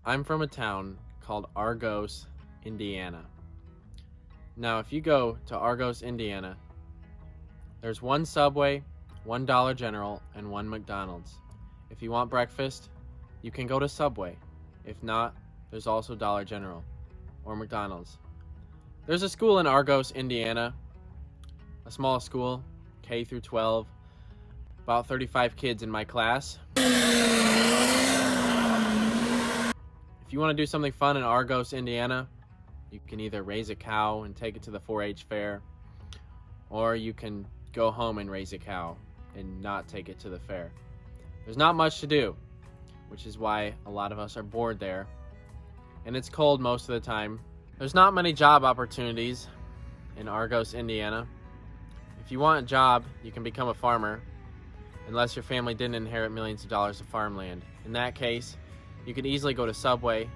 I'm from a town called Argos, Indiana. Now, if you go to Argos, Indiana, there's one Subway, one Dollar General, and one McDonald's. If you want breakfast, you can go to Subway. If not, there's also Dollar General or McDonald's. There's a school in Argos, Indiana, a small school, K through 12, about 35 kids in my class. If you want to do something fun in Argos, Indiana, you can either raise a cow and take it to the 4-H fair, or you can go home and raise a cow and not take it to the fair. There's not much to do, which is why a lot of us are bored there, and it's cold most of the time. There's not many job opportunities in Argos, Indiana. If you want a job, you can become a farmer, unless your family didn't inherit millions of dollars of farmland. In that case, you could easily go to Subway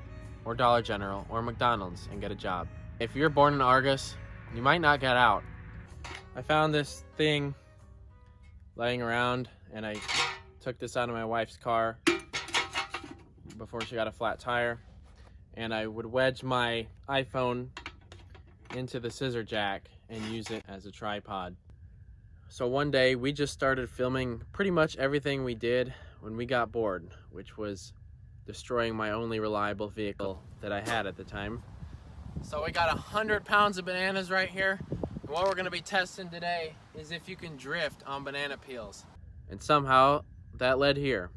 or Dollar General or McDonald's and get a job. If you're born in Argos, you might not get out. I found this thing laying around, and I took this out of my wife's car before she got a flat tire, and I would wedge my iPhone into the scissor jack and use it as a tripod. So one day we just started filming pretty much everything we did when we got bored, which was destroying my only reliable vehicle that I had at the time. So we got 100 pounds of bananas right here. And what we're gonna be testing today is if you can drift on banana peels. And somehow that led here.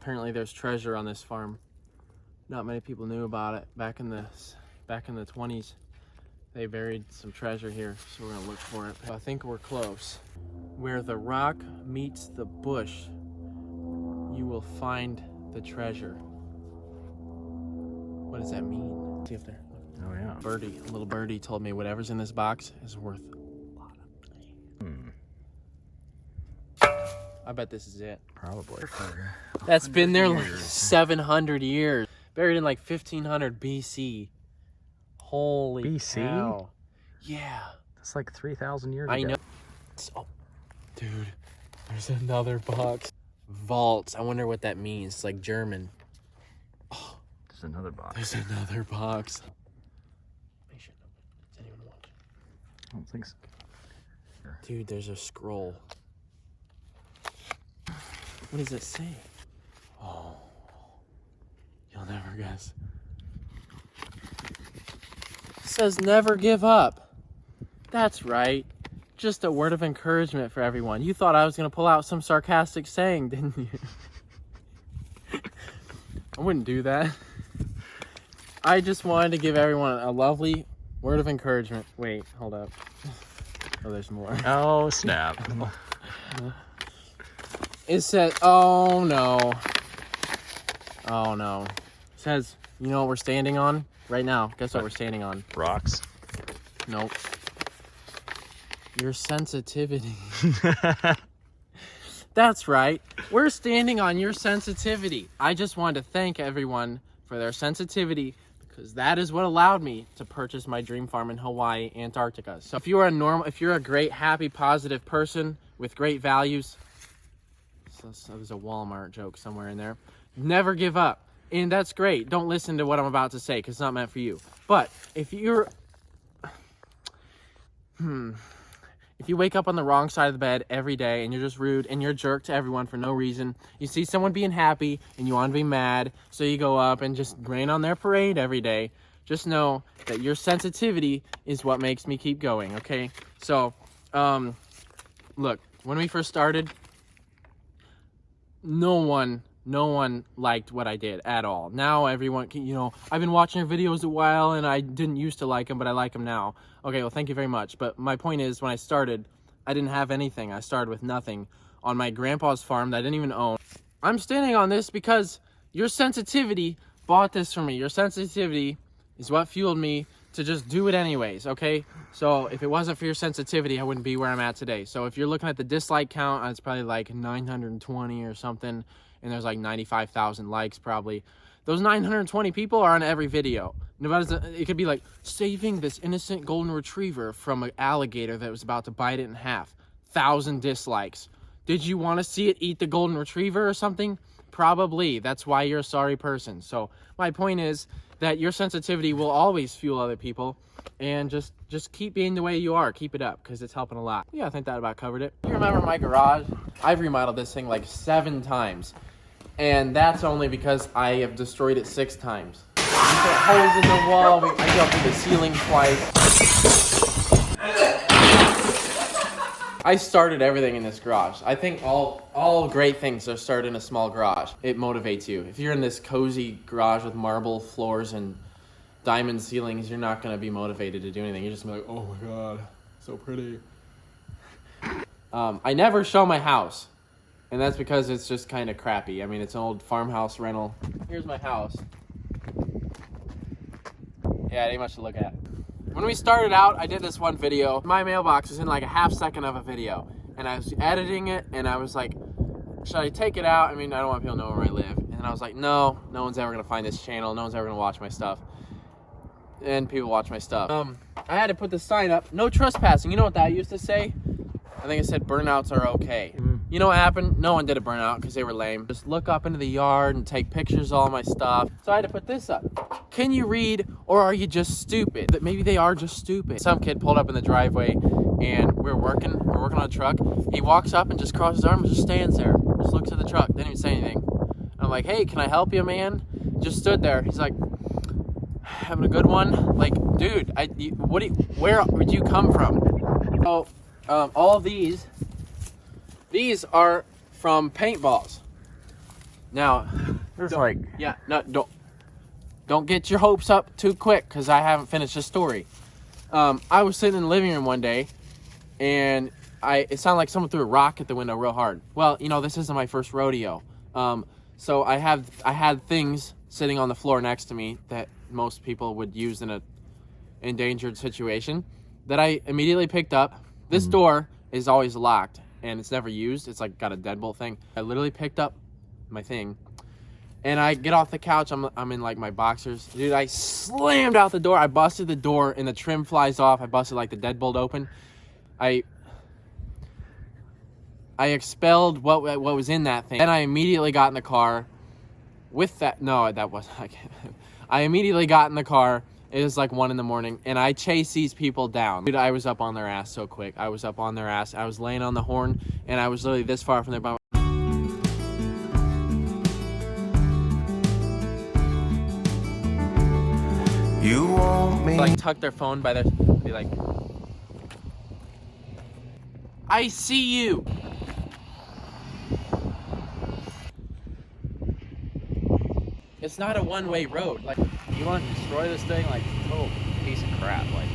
Apparently there's treasure on this farm. Not many people knew about it. Back in the 20s, they buried some treasure here, so we're gonna look for it. I think we're close. Where the rock meets the bush, you will find the treasure. What does that mean? See if there. Oh yeah. Birdie, a little birdie told me whatever's in this box is worth a lot of money. I bet this is it. Probably. That's been there like 700 years. Buried in like 1500 BC. Holy BC? cow. Yeah. That's like 3,000 years ago. I know. Oh, dude, there's another box. Vaults. I wonder what that means. It's like German. Oh, There's another box. there's another box. Does anyone watch? I don't think so. Dude, there's a scroll. What does it say? Oh, you'll never guess. It says never give up. That's right. Just a word of encouragement for everyone. You thought I was going to pull out some sarcastic saying, didn't you? I wouldn't do that. I just wanted to give everyone a lovely word of encouragement. Wait, hold up. Oh, there's more. Oh, snap. It says, oh no. Oh no. It says, you know what we're standing on right now? Guess what we're standing on? Rocks. Nope. Your sensitivity. That's right. We're standing on your sensitivity. I just wanted to thank everyone for their sensitivity, because that is what allowed me to purchase my dream farm in Hawaii, Antarctica. So if you're a great, happy, positive person with great values, so there's a Walmart joke somewhere in there. Never give up. And that's great. Don't listen to what I'm about to say, because it's not meant for you. But if you're if you wake up on the wrong side of the bed every day and you're just rude and you're a jerk to everyone for no reason, you see someone being happy and you want to be mad, so you go up and just rain on their parade every day, just know that your sensitivity is what makes me keep going, okay? So, look, when we first started, no one liked what I did at all. Now everyone can, I've been watching your videos a while and I didn't used to like them, but I like them now. Okay, well, thank you very much. But my point is, when I started, I didn't have anything. I started with nothing on my grandpa's farm that I didn't even own. I'm standing on this because your sensitivity bought this for me. Your sensitivity is what fueled me to just do it anyways, okay? So if it wasn't for your sensitivity, I wouldn't be where I'm at today. So if you're looking at the dislike count, it's probably like 920 or something, and there's like 95,000 likes probably. Those 920 people are on every video. It could be like, saving this innocent golden retriever from an alligator that was about to bite it in half. 1,000 dislikes. Did you want to see it eat the golden retriever or something? Probably. That's why you're a sorry person. So my point is that your sensitivity will always fuel other people, and just keep being the way you are. Keep it up, because it's helping a lot. Yeah, I think that about covered it. You remember my garage? I've remodeled this thing like 7 times, and that's only because I have destroyed it 6 times. We put holes in the wall. I jumped through the ceiling twice. I started everything in this garage. I think all great things are started in a small garage. It motivates you. If you're in this cozy garage with marble floors and diamond ceilings, you're not going to be motivated to do anything. You're just going to be like, oh my God, so pretty. I never show my house, and that's because it's just kind of crappy. I mean, it's an old farmhouse rental. Here's my house. Yeah, it ain't much to look at. When we started out, I did this one video. My mailbox is in like a half second of a video, and I was editing it, and I was like, should I take it out? I mean, I don't want people to know where I live. And then I was like, no one's ever gonna find this channel. No one's ever gonna watch my stuff. And people watch my stuff. I had to put the sign up, no trespassing. You know what that used to say? I think it said burnouts are okay. You know what happened? No one did a burnout because they were lame. Just look up into the yard and take pictures of all my stuff. So I had to put this up. Can you read, or are you just stupid? That maybe they are just stupid. Some kid pulled up in the driveway and we're working on a truck. He walks up and just crosses his arms and just stands there. Just looks at the truck, didn't even say anything. I'm like, hey, can I help you, man? Just stood there. He's like, having a good one? Like, dude, where would you come from? So, all of these are from paintballs. Now, There's like... Yeah, no, don't get your hopes up too quick, because I haven't finished the story. I was sitting in the living room one day, and it sounded like someone threw a rock at the window real hard. Well, this isn't my first rodeo. So I had things sitting on the floor next to me that most people would use in a endangered situation that I immediately picked up. This door is always locked and it's never used. It's like got a deadbolt thing. I literally picked up my thing and I get off the couch. I'm in like my boxers. Dude, I slammed out the door. I busted the door and the trim flies off. I busted like the deadbolt open. I expelled what was in that thing. Then I immediately got in the car with that. No, that wasn't. I immediately got in the car. It was like 1 a.m. and I chased these people down. Dude, I was up on their ass so quick. I was up on their ass. I was laying on the horn and I was literally this far from their bum. You want me? Like tuck their phone by their, be like, I see you. It's not a one-way road. Like, You want to destroy this thing? Like, total piece of crap. Like,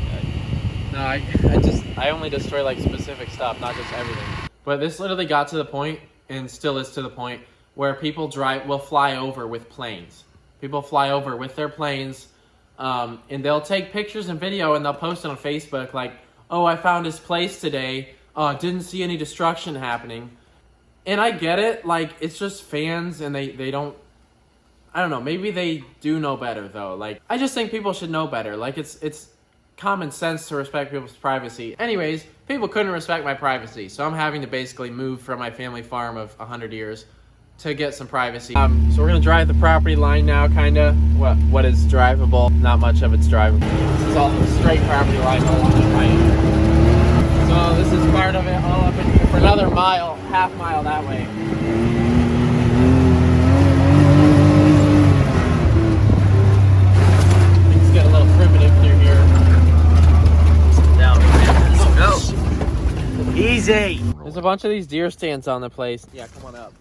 no, I only destroy like specific stuff, not just everything. But this literally got to the point, and still is to the point, where people will fly over with planes. People fly over with their planes, and they'll take pictures and video and they'll post it on Facebook like, oh, I found this place today. Didn't see any destruction happening. And I get it. Like, it's just fans and they don't, I don't know. Maybe they do know better though. Like, I just think people should know better. Like, it's common sense to respect people's privacy. Anyways, people couldn't respect my privacy. So I'm having to basically move from my family farm of 100 years to get some privacy. So we're gonna drive the property line now, kinda. What is drivable? Not much of it's drivable. This is all the straight property line. So So this is part of it, all up in here for another mile, half mile that way. Things get a little primitive through here. Down, go. Easy. There's a bunch of these deer stands on the place. Yeah, come on up.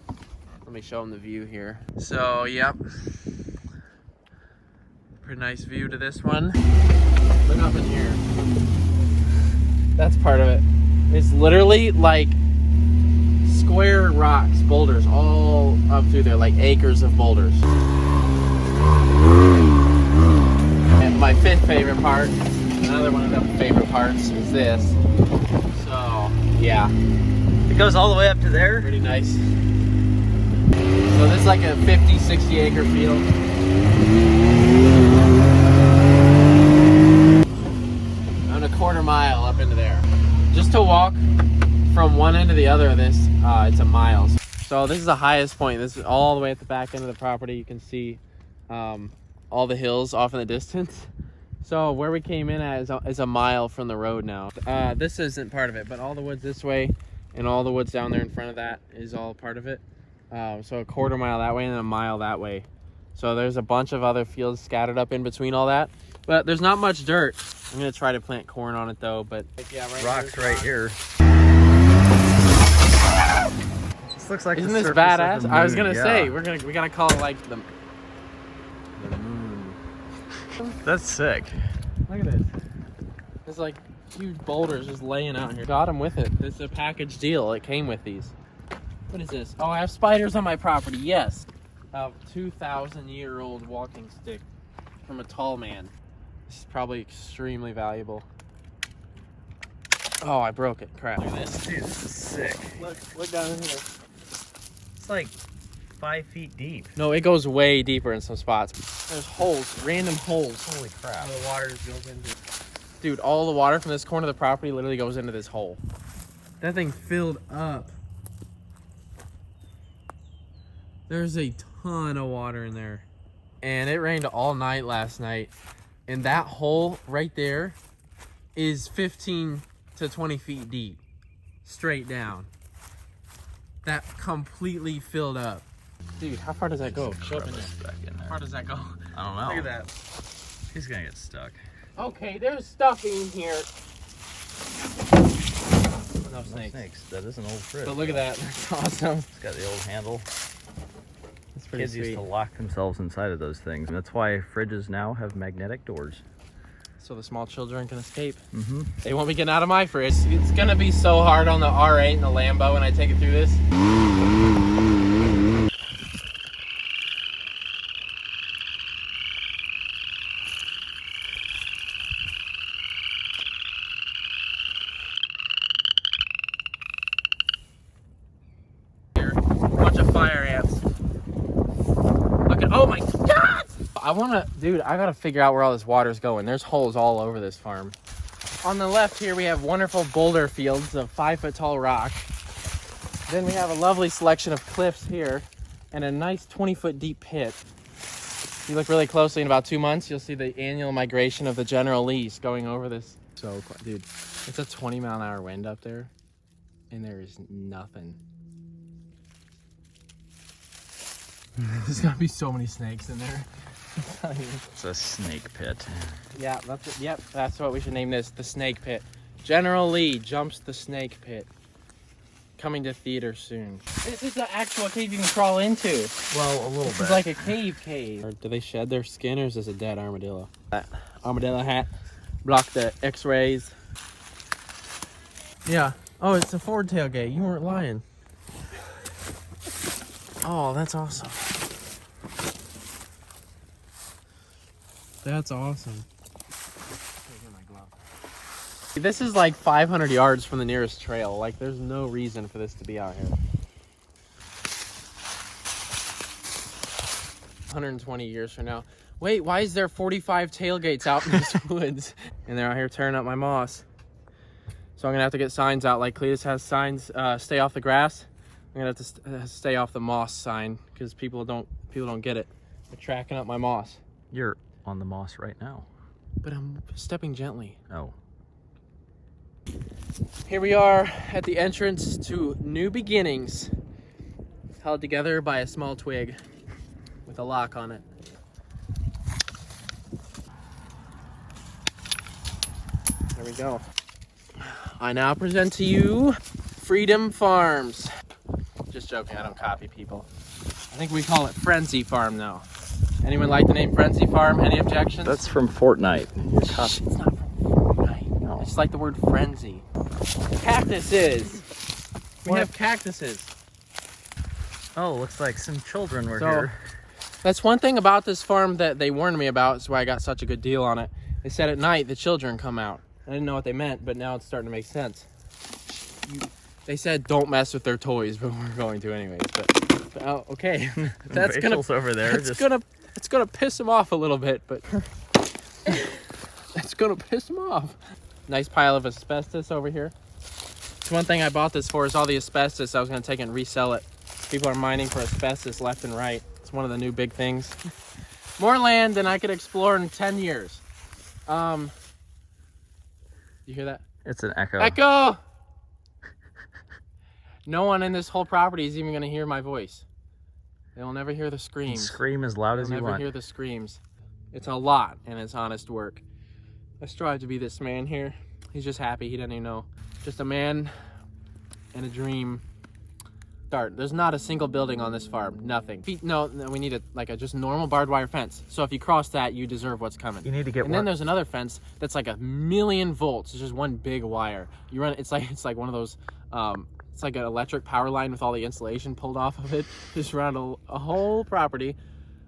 Let me show them the view here. So, yep. Pretty nice view to this one. Look up in here. That's part of it. It's literally like square rocks, boulders, all up through there, like acres of boulders. And my fifth favorite part, another one of the favorite parts, is this. So, yeah. It goes all the way up to there? Pretty nice. So this is like a 50, 60 acre field. And a quarter mile up into there. Just to walk from one end to the other of this, it's a mile. So this is the highest point. This is all the way at the back end of the property. You can see all the hills off in the distance. So where we came in at is a mile from the road now. This isn't part of it, but all the woods this way and all the woods down there in front of that is all part of it. So a quarter mile that way and a mile that way. So there's a bunch of other fields scattered up in between all that. But there's not much dirt. I'm going to try to plant corn on it though. But yeah, Rocks right here. This looks like isn't the this surface badass? of the moon. I was going to Yeah. say, we got to call it like the moon. That's sick. Look at this. There's like huge boulders just laying out here. Got them with it. It's a package deal. It came with these. What is this? Oh, I have spiders on my property. Yes. A 2,000-year-old walking stick from a tall man. This is probably extremely valuable. Oh, I broke it. Crap. Look at this. Dude, this is sick. Look down in here. It's like 5 feet deep. No, it goes way deeper in some spots. There's holes, random holes. Holy crap. The water just goes into. Dude, all the water from this corner of the property literally goes into this hole. That thing filled up. There's a ton of water in there. And it rained all night last night. And that hole right there is 15 to 20 feet deep. Straight down. That completely filled up. Dude, how far does that go? Show up in there. Back in How there. far does that go? I don't know. Look at that. He's gonna get stuck. Okay, there's stuff in here. No No snakes. snakes. That is an old fridge. But look at that. That's awesome. It's got the old handle. That's pretty Kids sweet. used to lock themselves inside of those things. And that's why fridges now have magnetic doors. So the small children can escape. Mm-hmm. They won't be getting out of my fridge. It's gonna be so hard on the R8 and the Lambo when I take it through this. Bunch of fire ants. Look at, oh my God! I gotta figure out where all this water's going. There's holes all over this farm. On the left here, we have wonderful boulder fields of 5-foot tall rock. Then we have a lovely selection of cliffs here and a nice 20-foot deep pit. If you look really closely in about 2 months, you'll see the annual migration of the general lease going over this. So, dude, it's a 20-mile-an-hour wind up there, and there is nothing. There's gonna be so many snakes in there. It's a snake pit. Yeah, that's it. Yep, that's what we should name this, the Snake Pit. General Lee jumps the Snake Pit. Coming to theater soon. This is the actual cave you can crawl into. Well, a little This bit. is like a cave. Or do they shed their skin, or is this a dead armadillo? That armadillo hat block the x-rays. Yeah. Oh, it's a Ford tailgate. You weren't lying. Oh, that's awesome. That's awesome. This is like 500 yards from the nearest trail. Like, there's no reason for this to be out here. 120 years from now. Wait, why is there 45 tailgates out in these woods? And they're out here tearing up my moss. So I'm gonna have to get signs out like Cletus has signs, stay off the grass. I'm gonna have to stay off the moss sign because people don't get it. They're tracking up my moss. You're on the moss right now. But I'm stepping gently. Oh. Here we are at the entrance to New Beginnings, held together by a small twig with a lock on it. There we go. I now present to you Freedom Farms. Just joking, I don't copy people. I think we call it Frenzy Farm now. Anyone like the name Frenzy Farm? Any objections? That's from Fortnite. It's not from Fortnite. No. It's like the word frenzy. Cactuses. We have cactuses. Oh, looks like some children were So, here. That's one thing about this farm that they warned me about. That's why I got such a good deal on it. They said at night the children come out. I didn't know what they meant, but now it's starting to make sense. They said don't mess with their toys, but we're going to anyways. But oh, okay. That's Rachel's over there. It's gonna piss them off a little bit, but it's gonna piss them off. Nice pile of asbestos over here. It's one thing I bought this for is all the asbestos. I was gonna take it and resell it. People are mining for asbestos left and right. It's one of the new big things. More land than I could explore in 10 years. You hear that? It's an echo. Echo! No one in this whole property is even going to hear my voice. They will never hear the screams. Scream as loud as you They'll never want. hear the screams. It's a lot, and it's honest work. I strive to be this man here. He's just happy. He doesn't even know. Just a man and a dream. There's not a single building on this farm. Nothing. No, we need a just normal barbed wire fence. So if you cross that, you deserve what's coming. You need to get And then there's another fence that's like 1,000,000 volts. It's just one big wire. You run. It's like one of those. It's like an electric power line with all the insulation pulled off of it, just around a whole property.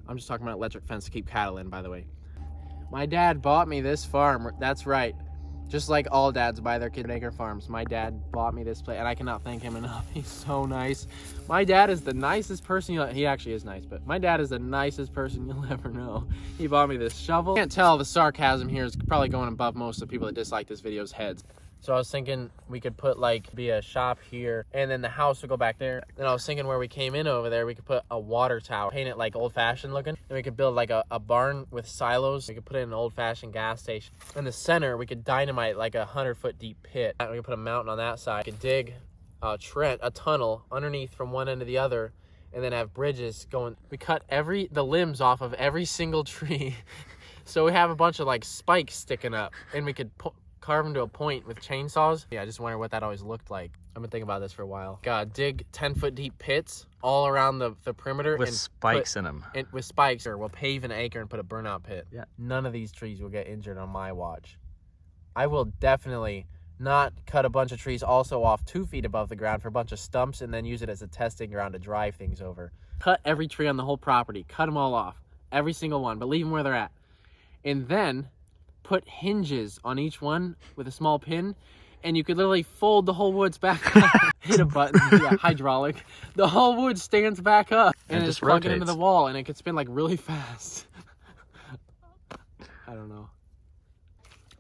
I'm just talking about electric fence to keep cattle in, by the way. My dad bought me this farm. That's right. Just like all dads buy their kid acre farms, my dad bought me this place, and I cannot thank him enough. He's so nice. My dad is the nicest person he actually is nice, but my dad is the nicest person you'll ever know. He bought me this shovel. Can't tell, the sarcasm here is probably going above most of the people that dislike this video's heads. So I was thinking we could put be a shop here, and then the house would go back there. Then I was thinking where we came in over there, we could put a water tower, paint it like old-fashioned looking. Then we could build like a barn with silos. We could put in an old-fashioned gas station. In the center, we could dynamite like a 100-foot deep pit. We could put a mountain on that side. We could dig a tunnel underneath from one end to the other, and then have bridges going. We cut the limbs off of every single tree. So we have a bunch of spikes sticking up, and we could carve them to a point with chainsaws. Yeah, I just wonder what that always looked like. I've been thinking about this for a while. Dig 10-foot deep pits all around the perimeter. with spikes in them. With spikes, or we'll pave an acre and put a burnout pit. Yeah. None of these trees will get injured on my watch. I will definitely not cut a bunch of trees also off 2 feet above the ground for a bunch of stumps and then use it as a testing ground to drive things over. Cut every tree on the whole property. Cut them all off. Every single one, but leave them where they're at. And then put hinges on each one with a small pin, and you could literally fold the whole woods back up. Hit a button, yeah, hydraulic. The whole wood stands back up, and it just just plug it rotates into the wall, and it could spin really fast. I don't know.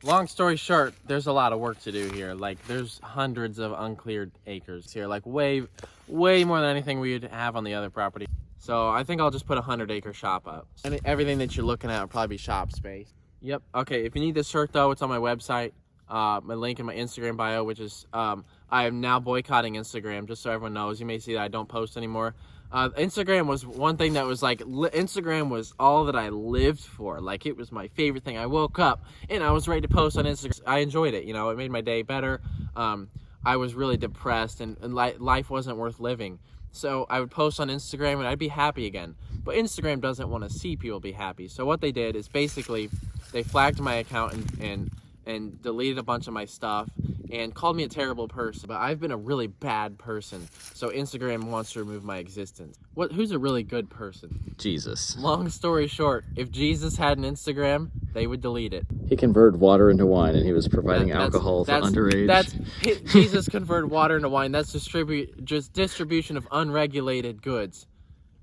Long story short, there's a lot of work to do here. There's hundreds of uncleared acres here, way more than anything we'd have on the other property. So I think I'll just put a 100-acre shop up. And everything that you're looking at will probably be shop space. Yep. Okay, if you need this shirt, though, it's on my website. My link in my Instagram bio, which is, I am now boycotting Instagram, just so everyone knows. You may see that I don't post anymore. Instagram was one thing that was Instagram was all that I lived for. It was my favorite thing. I woke up and I was ready to post on Instagram. I enjoyed it, it made my day better. I was really depressed and life wasn't worth living. So I would post on Instagram and I'd be happy again. But Instagram doesn't want to see people be happy. So what they did is basically they flagged my account and deleted a bunch of my stuff and called me a terrible person. But I've been a really bad person. So Instagram wants to remove my existence. Who's a really good person? Jesus. Long story short, if Jesus had an Instagram, they would delete it. He converted water into wine, and he was providing alcohol to underage. Jesus converted water into wine. That's distribution of unregulated goods.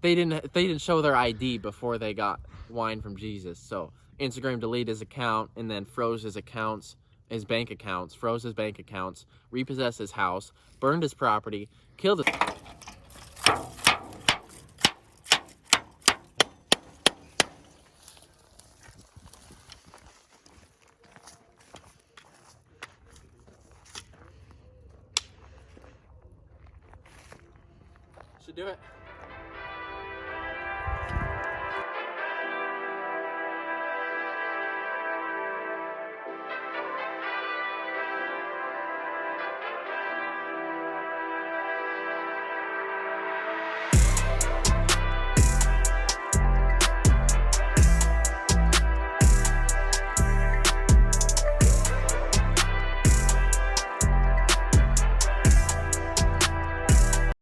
They didn't show their ID before they got wine from Jesus. So Instagram deleted his account and then froze his bank accounts, repossessed his house, burned his property, killed his... to do it.